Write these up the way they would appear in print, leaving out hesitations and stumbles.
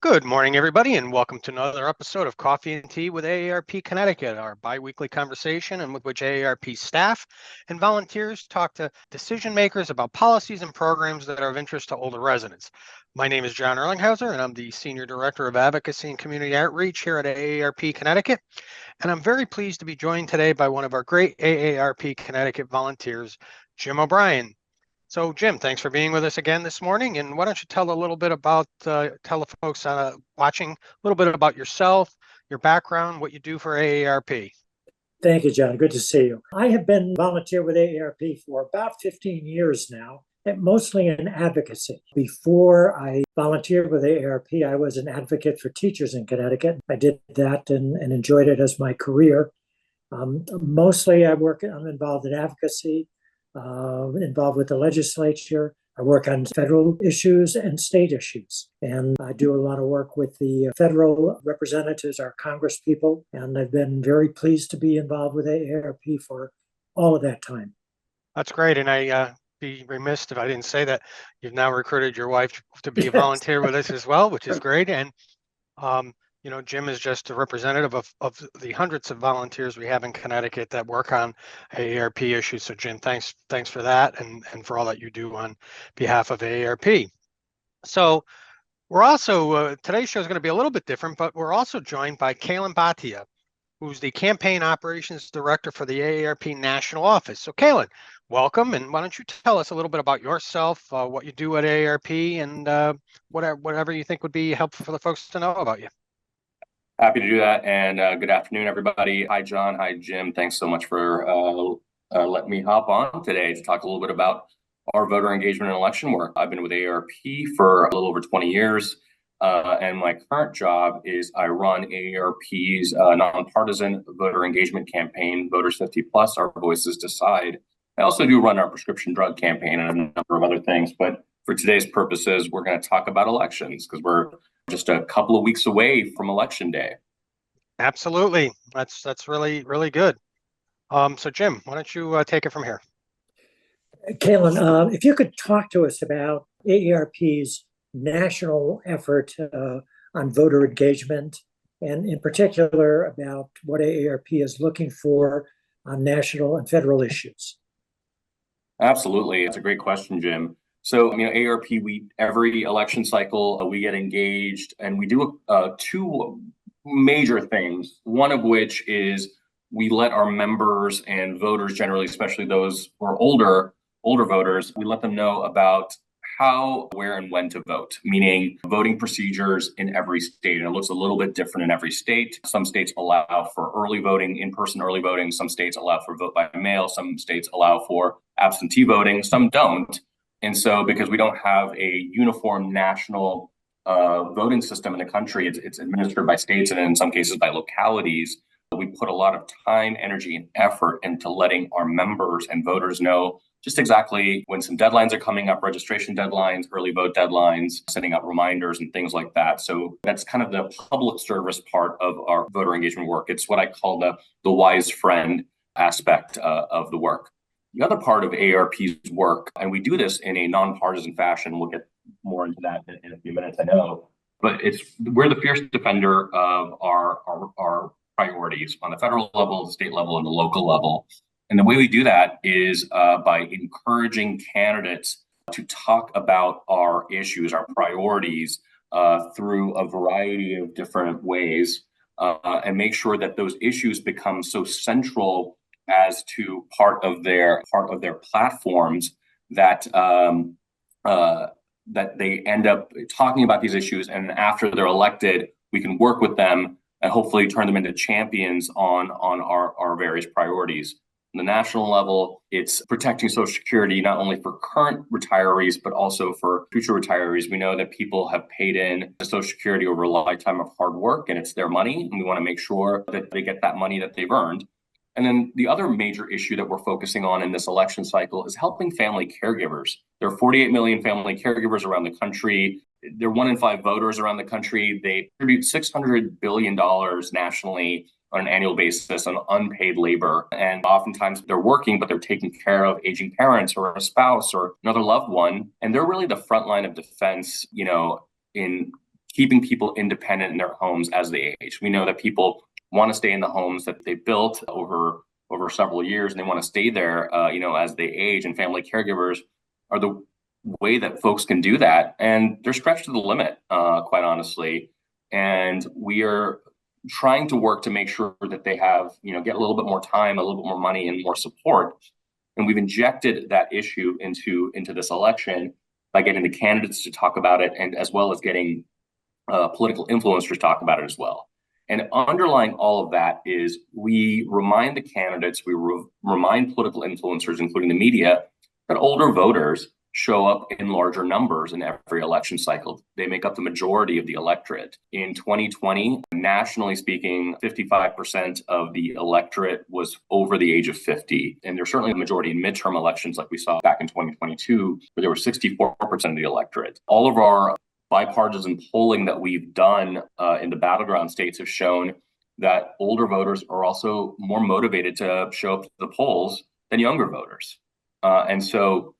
Good morning, everybody, and welcome to another episode of Coffee and Tea with AARP Connecticut, our biweekly conversation in which AARP staff and volunteers talk to decision makers about policies and programs that are of interest to older residents. My name is John Erlingheuser, and I'm the Senior Director of Advocacy and Community Outreach here at AARP Connecticut. And I'm very pleased to be joined today by one of our great AARP Connecticut volunteers, Jim O'Brien. So, Jim, thanks for being with us again this morning. And why don't you tell a little bit about, tell the folks watching a little bit about yourself, your background, what you do for AARP. Thank you, John. Good to see you. I have been volunteer with AARP for about 15 years now, and mostly in advocacy. Before I volunteered with AARP, I was an advocate for teachers in Connecticut. I did that and enjoyed it as my career. Mostly I'm involved in advocacy, involved with the legislature. I work on federal issues and state issues. And I do a lot of work with the federal representatives, our Congress people. And I've been very pleased to be involved with AARP for all of that time. That's great. And I'd be remiss if I didn't say that you've now recruited your wife to be a Yes. volunteer with us as well, which is great. And Jim is just a representative of the hundreds of volunteers we have in Connecticut that work on AARP issues. So, Jim, thanks for that and for all that you do on behalf of AARP. So, we're also, today's show is going to be a little bit different, but we're also joined by Khelan Bhatia, who's the Campaign Operations Director for the AARP National Office. So, Khelan, welcome, and why don't you tell us a little bit about yourself, what you do at AARP, and whatever you think would be helpful for the folks to know about you. Happy to do that, and good afternoon, everybody. Hi, John. Hi, Jim. Thanks so much for letting me hop on today to talk a little bit about our voter engagement and election work. I've been with AARP for a little over 20 years, and my current job is I run AARP's nonpartisan voter engagement campaign, Voters 50 Plus, Our Voices Decide. I also do run our prescription drug campaign and a number of other things, but for today's purposes, we're going to talk about elections because we're just a couple of weeks away from Election Day. Absolutely. That's really, really good. So, Jim, why don't you take it from here? Khelan, if you could talk to us about AARP's national effort on voter engagement, and in particular about what AARP is looking for on national and federal issues. Absolutely. It's a great question, Jim. So, AARP, every election cycle, we get engaged and we do two major things, one of which is we let our members and voters generally, especially those who are older voters, we let them know about how, where, and when to vote, meaning voting procedures in every state. And it looks a little bit different in every state. Some states allow for early voting, in-person early voting. Some states allow for vote by mail. Some states allow for absentee voting. Some don't. And so because we don't have a uniform national voting system in the country, it's administered by states and in some cases by localities. We put a lot of time, energy, and effort into letting our members and voters know just exactly when some deadlines are coming up, registration deadlines, early vote deadlines, sending out reminders and things like that. So that's kind of the public service part of our voter engagement work. It's what I call the wise friend aspect of the work. The other part of AARP's work, and we do this in a nonpartisan fashion, we'll get more into that in a few minutes, I know, but we're the fierce defender of our priorities on the federal level, the state level, and the local level. And the way we do that is by encouraging candidates to talk about our issues, our priorities, through a variety of different ways, and make sure that those issues become so central as to part of their platforms that that they end up talking about these issues, and after they're elected, we can work with them and hopefully turn them into champions on our various priorities. On the national level, it's protecting Social Security, not only for current retirees, but also for future retirees. We know that people have paid in to Social Security over a lifetime of hard work, and it's their money, and we want to make sure that they get that money that they've earned. And then the other major issue that we're focusing on in this election cycle is helping family caregivers. There are 48 million family caregivers around the country. They're 1 in 5 voters around the country. They contribute $600 billion nationally on an annual basis on unpaid labor. And oftentimes they're working, but they're taking care of aging parents or a spouse or another loved one. And they're really the front line of defense, in keeping people independent in their homes as they age. We know that people want to stay in the homes that they built over several years, and they want to stay there, as they age. And family caregivers are the way that folks can do that, and they're stretched to the limit, quite honestly. And we are trying to work to make sure that they have, get a little bit more time, a little bit more money, and more support. And we've injected that issue into this election by getting the candidates to talk about it, and as well as getting political influencers to talk about it as well. And underlying all of that is we remind the candidates, we remind political influencers, including the media, that older voters show up in larger numbers in every election cycle. They make up the majority of the electorate. In 2020, nationally speaking, 55% of the electorate was over the age of 50. And there's certainly a majority in midterm elections like we saw back in 2022, where there were 64% of the electorate. All of our bipartisan polling that we've done in the battleground states have shown that older voters are also more motivated to show up to the polls than younger voters. And so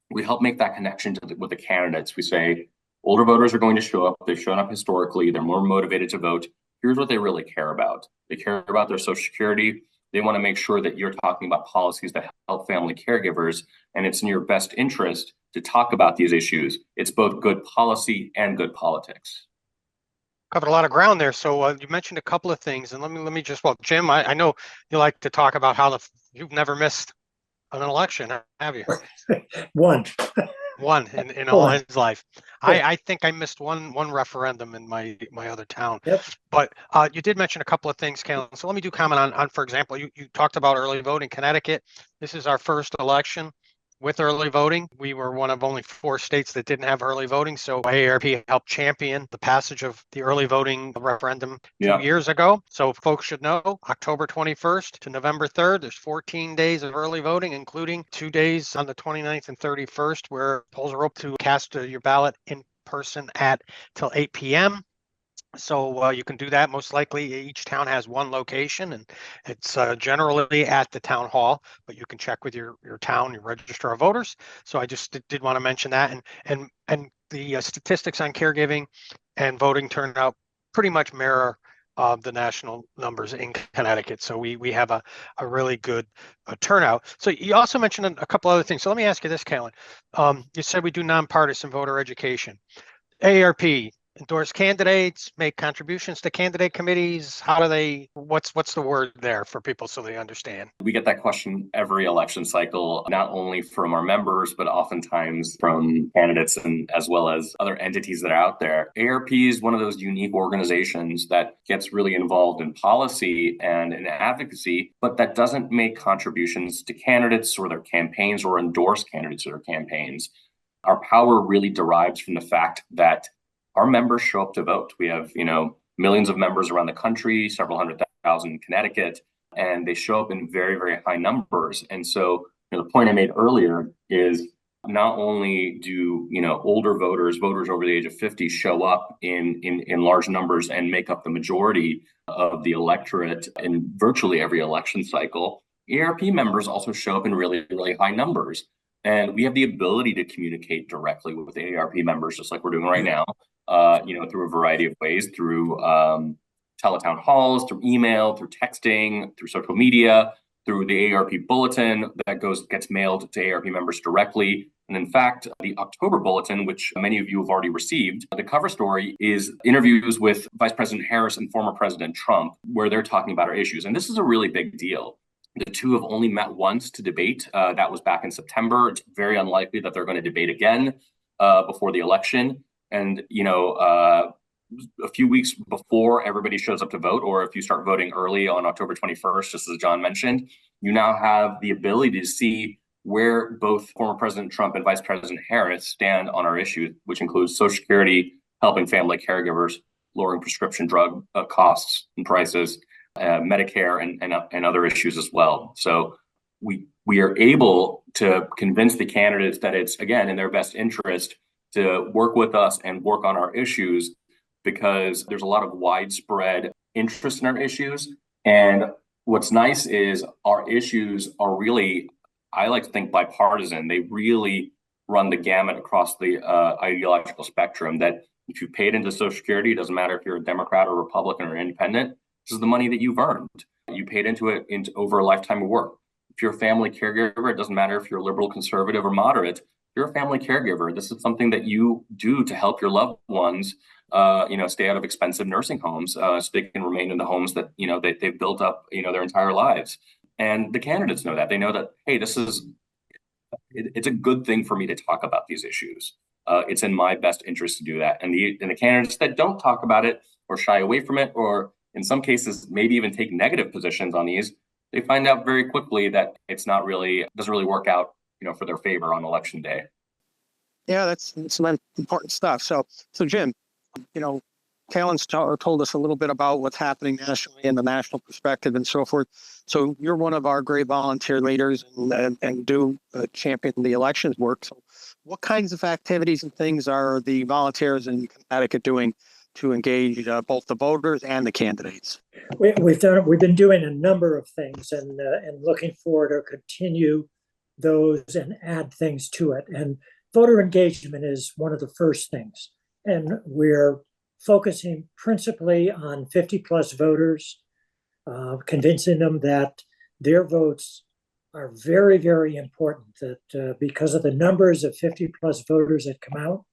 we help make that connection with the candidates. We say, older voters are going to show up. They've shown up historically. They're more motivated to vote. Here's what they really care about. They care about their Social Security. They want to make sure that you're talking about policies that help family caregivers, and it's in your best interest to talk about these issues. It's both good policy and good politics. Covered a lot of ground there. So you mentioned a couple of things, and let me just, Jim, I know you like to talk about how you've never missed an election, have you? One in all his life. I think I missed one referendum in my other town. Yep. But you did mention a couple of things, Khelan. So let me do comment on, for example, you talked about early voting. Connecticut, this is our first election with early voting. We were one of only 4 states that didn't have early voting. So AARP helped champion the passage of the early voting referendum 2 years ago. So folks should know, October 21st to November 3rd, there's 14 days of early voting, including 2 days on the 29th and 31st, where polls are open to cast your ballot in person till 8 p.m. So you can do that. Most likely each town has one location, and it's generally at the town hall, but you can check with your town, your registrar of voters. So I just did want to mention that, and the statistics on caregiving and voting turnout pretty much mirror the national numbers in Connecticut. So we have a really good turnout. So you also mentioned a couple other things. So let me ask you this, Khelan. You said we do nonpartisan voter education. AARP endorse candidates, make contributions to candidate committees. How do they, what's the word there for people so they understand? We get that question every election cycle, not only from our members, but oftentimes from candidates and as well as other entities that are out there. AARP is one of those unique organizations that gets really involved in policy and in advocacy, but that doesn't make contributions to candidates or their campaigns or endorse candidates or their campaigns. Our power really derives from the fact that our members show up to vote. We have, millions of members around the country, several 100,000 in Connecticut, and they show up in very, very high numbers. And so, the point I made earlier is not only do, older voters over the age of 50 show up in large numbers and make up the majority of the electorate in virtually every election cycle, AARP members also show up in really, really high numbers. And we have the ability to communicate directly with AARP members, just like we're doing right now, through a variety of ways, through teletown halls, through email, through texting, through social media, through the AARP bulletin that gets mailed to AARP members directly. And in fact, the October bulletin, which many of you have already received, the cover story is interviews with Vice President Harris and former President Trump, where they're talking about our issues. And this is a really big deal. The two have only met once to debate. That was back in September. It's very unlikely that they're going to debate again before the election. And, a few weeks before everybody shows up to vote, or if you start voting early on October 21st, just as John mentioned, you now have the ability to see where both former President Trump and Vice President Harris stand on our issues, which includes Social Security, helping family caregivers, lowering prescription drug costs and prices, Medicare, and other issues as well. So we are able to convince the candidates that it's, again, in their best interest to work with us and work on our issues, because there's a lot of widespread interest in our issues. And what's nice is our issues are really, I like to think, bipartisan. They really run the gamut across the ideological spectrum, that If you paid into Social Security, it doesn't matter if you're a Democrat or Republican or independent, this is the money that you've earned. You paid into it over a lifetime of work. If you're a family caregiver, it doesn't matter if you're liberal, conservative, or moderate. If you're a family caregiver, this is something that you do to help your loved ones, stay out of expensive nursing homes, so they can remain in the homes that, they've built up, their entire lives. And the candidates know that. They know that, hey, it's a good thing for me to talk about these issues. It's in my best interest to do that. And the candidates that don't talk about it or shy away from it, or in some cases, maybe even take negative positions on these, they find out very quickly that doesn't really work out, for their favor on election day. Yeah, that's some important stuff. So Jim, Khelan's told us a little bit about what's happening nationally and the national perspective and so forth. So you're one of our great volunteer leaders and do champion the elections work. So what kinds of activities and things are the volunteers in Connecticut doing to engage both the voters and the candidates? We've been doing a number of things and looking forward to continue those and add things to it. And voter engagement is one of the first things. And we're focusing principally on 50 plus voters, convincing them that their votes are very, very important, that because of the numbers of 50 plus voters that come out,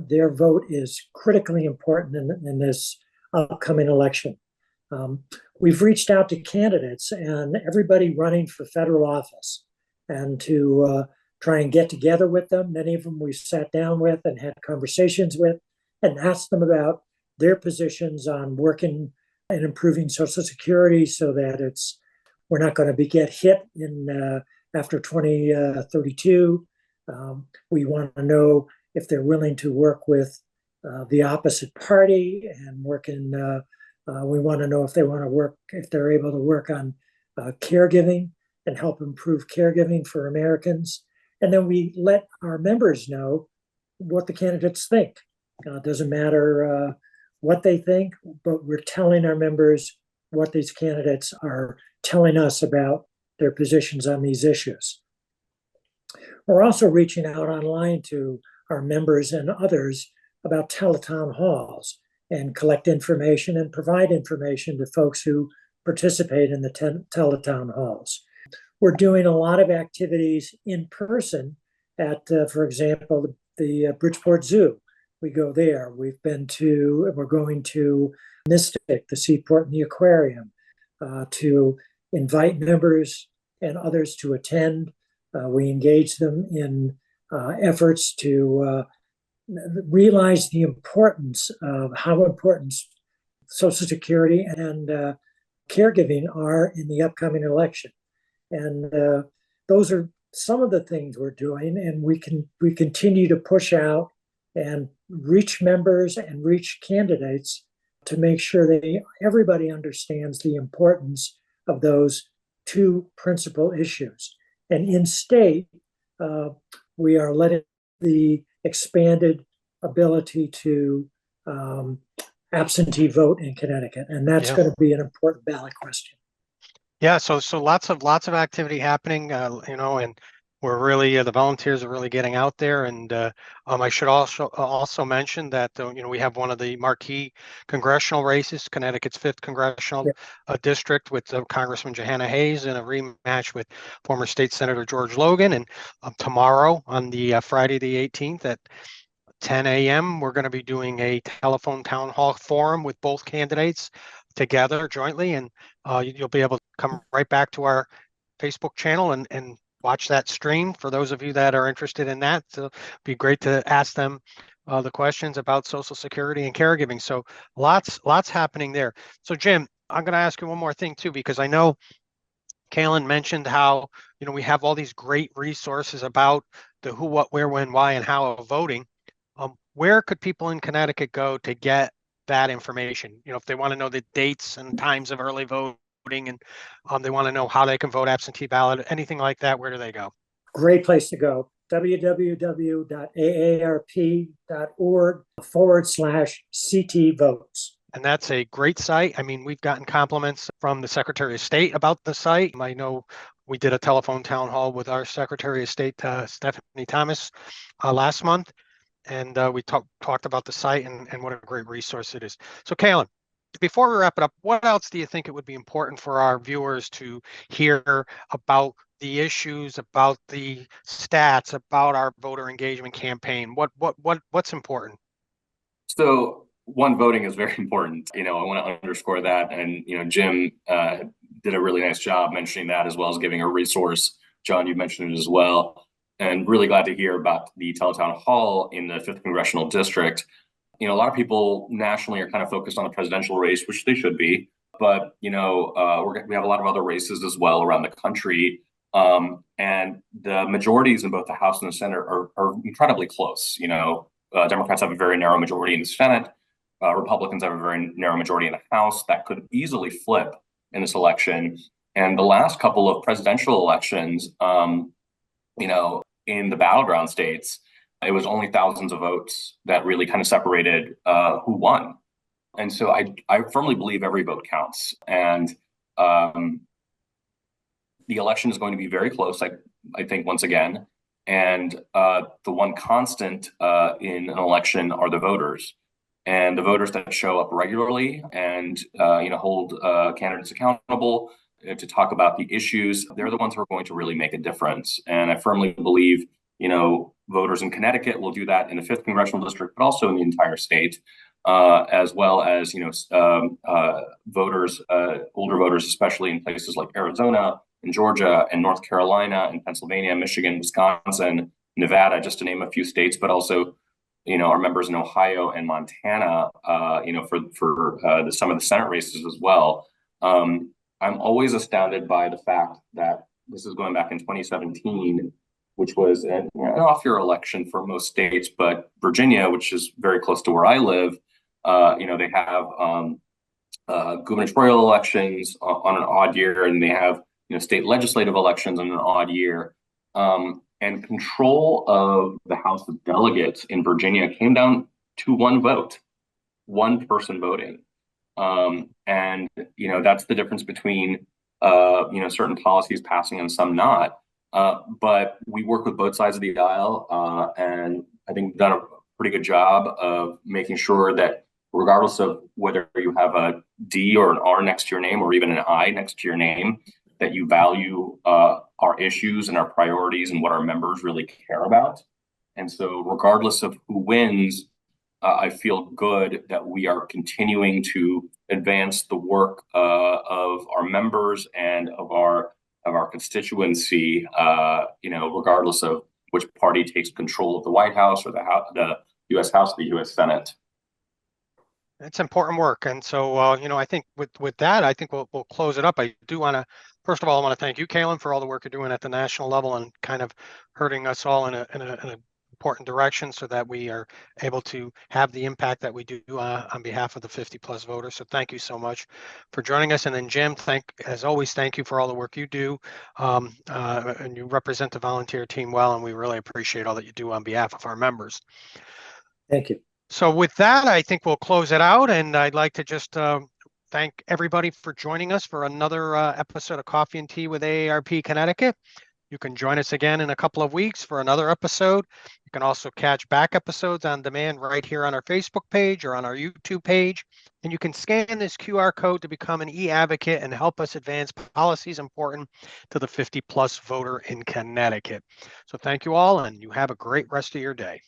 their vote is critically important in this upcoming election. We've reached out to candidates and everybody running for federal office and to try and get together with them. Many of them we sat down with and had conversations with and asked them about their positions on working and improving Social Security so that we're not going to get hit in after 2032. We want to know if they're willing to work with the opposite party and we want to know if they're able to work on caregiving and help improve caregiving for Americans. And then we let our members know what the candidates think. It doesn't matter what they think, but we're telling our members what these candidates are telling us about their positions on these issues. We're also reaching out online to our members and others about teletown halls and collect information and provide information to folks who participate in the teletown halls. We're doing a lot of activities in person at, for example, the Bridgeport Zoo. We go there. We're going to Mystic, the Seaport and the Aquarium, to invite members and others to attend. We engage them in efforts to realize the importance of how important Social Security and caregiving are in the upcoming election. And those are some of the things we're doing, and we continue to push out and reach members and reach candidates to make sure that everybody understands the importance of those two principal issues. And in state, we are letting the expanded ability to absentee vote in Connecticut, and that's going to be an important ballot question. Yeah, so lots of activity happening, and we're really the volunteers are really getting out there. And I should also mention that we have one of the marquee congressional races, Connecticut's 5th congressional district, with Congressman Johanna Hayes in a rematch with former State Senator George Logan. And tomorrow, on the Friday the 18th at 10 a.m., we're going to be doing a telephone town hall forum with both candidates together jointly, and you'll be able to come right back to our Facebook channel and watch that stream for those of you that are interested in that. So it'd be great to ask them the questions about Social Security and caregiving. So lots happening there. So Jim, I'm going to ask you one more thing too, because I know Khelan mentioned how we have all these great resources about the who, what, where, when, why, and how of voting. Where could people in Connecticut go to get that information? If they want to know the dates and times of early voting, and they want to know how they can vote absentee ballot, anything like that, where do they go? Great place to go. www.aarp.org/CT votes. And that's a great site. I mean, we've gotten compliments from the Secretary of State about the site. I know we did a telephone town hall with our Secretary of State, Stephanie Thomas, last month. and we talked about the site and what a great resource it is. So, Khelan, before we wrap it up, what else do you think it would be important for our viewers to hear about the issues, about the stats, about our voter engagement campaign? What's important? So one, voting is very important. I want to underscore that. And, Jim did a really nice job mentioning that, as well as giving a resource. John, you mentioned it as well. And really glad to hear about the Teletown Hall in the 5th Congressional District. A lot of people nationally are kind of focused on the presidential race, which they should be. But, we have a lot of other races as well around the country. And the majorities in both the House and the Senate are incredibly close. Democrats have a very narrow majority in the Senate. Republicans have a very narrow majority in the House. That could easily flip in this election. And the last couple of presidential elections, in the battleground states, it was only thousands of votes that really kind of separated who won. And so I firmly believe every vote counts. And the election is going to be very close, I think, once again. And the one constant in an election are the voters. And the voters that show up regularly and hold candidates accountable to talk about the issues, they're the ones who are going to really make a difference. And I firmly believe, voters in Connecticut will do that in the 5th Congressional District, but also in the entire state, as well as, voters, older voters, especially in places like Arizona and Georgia and North Carolina and Pennsylvania, Michigan, Wisconsin, Nevada, just to name a few states, but also, our members in Ohio and Montana, for some of the Senate races as well. I'm always astounded by the fact that this is going back in 2017, which was an off-year election for most states, but Virginia, which is very close to where I live, they have gubernatorial elections on an odd year, and they have state legislative elections on an odd year. And control of the House of Delegates in Virginia came down to one vote, one person voting. And that's the difference between certain policies passing and some not. But we work with both sides of the aisle, and I think we've done a pretty good job of making sure that regardless of whether you have a D or an R next to your name or even an I next to your name, that you value our issues and our priorities and what our members really care about. And so regardless of who wins, I feel good that we are continuing to advance the work of our members and of our constituency, regardless of which party takes control of the White House or the U.S. House or the U.S. Senate. It's important work. And so, I think with that, I think we'll close it up. I do want to, first of all, I want to thank you, Khelan, for all the work you're doing at the national level and kind of herding us all in an important direction so that we are able to have the impact that we do on behalf of the 50+ voters. So thank you so much for joining us. And then Jim, as always, thank you for all the work you do. And you represent the volunteer team well, and we really appreciate all that you do on behalf of our members. Thank you. So with that, I think we'll close it out. And I'd like to just thank everybody for joining us for another episode of Coffee and Tea with AARP Connecticut. You can join us again in a couple of weeks for another episode. You can also catch back episodes on demand right here on our Facebook page or on our YouTube page. And you can scan this QR code to become an e-advocate and help us advance policies important to the 50+ voter in Connecticut. So thank you all, and you have a great rest of your day.